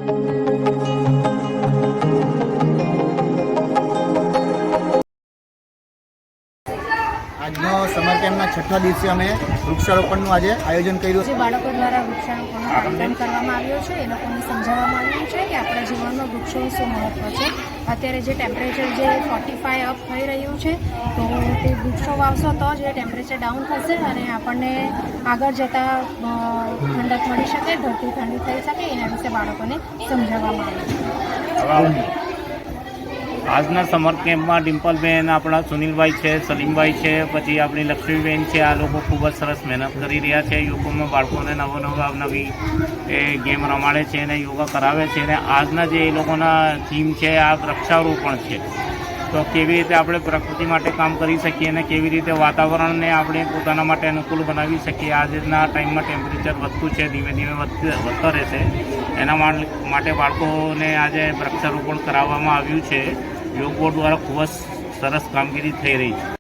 આજનો સમર કેમ્પના 6થા દિવસે અમે વૃક્ષારોપણનું આજે આયોજન કર્યું છે. બાળકો દ્વારા વૃક્ષારોપણનો કાર્યક્રમ કરવામાં આવ્યો છે. એ લોકોને સમજાવવામાં આવ્યું છે કે આપણા જીવનમાં વૃક્ષોનું શું મહત્ત્વ છે. અત્યારે જે ટેમ્પરેચર જે 45 અપ થઈ રહ્યું છે, તો તે વૃક્ષો વાવશો તો જ એ ટેમ્પરેચર ડાઉન થશે અને આપણને આગળ જતાં ઠંડક મળી શકે, ધરતી ઠંડી થઈ શકે, એના વિશે બાળકોને સમજાવવામાં આવ્યું છે. આજના સમર કેમ્પમાં ડિમ્પલબેન, આપણા સુનિલભાઈ છે, સલીમભાઈ છે, પછી આપણી લક્ષ્મીબેન છે, આ લોકો ખૂબ જ સરસ મહેનત કરી રહ્યા છે. યોગામાં બાળકોને નવી ગેમ રમાડે છે અને યોગા કરાવે છે. અને આજના જે એ લોકોના થીમ છે આ વૃક્ષારોપણ છે. તો કેવી રીતે આપણે પ્રકૃતિ માટે કામ કરી શકીએ અને કેવી રીતે વાતાવરણને આપણે પોતાના માટે અનુકૂળ બનાવી શકીએ. આજના ટાઈમમાં ટેમ્પરેચર વધતું છે, ધીમે ધીમે વધતો રહેશે. એના માટે બાળકોને આજે વૃક્ષારોપણ કરાવવામાં આવ્યું છે. યોગ બોર્ડ દ્વારા ખૂબ જ સરસ કામગીરી થઈ રહી છે.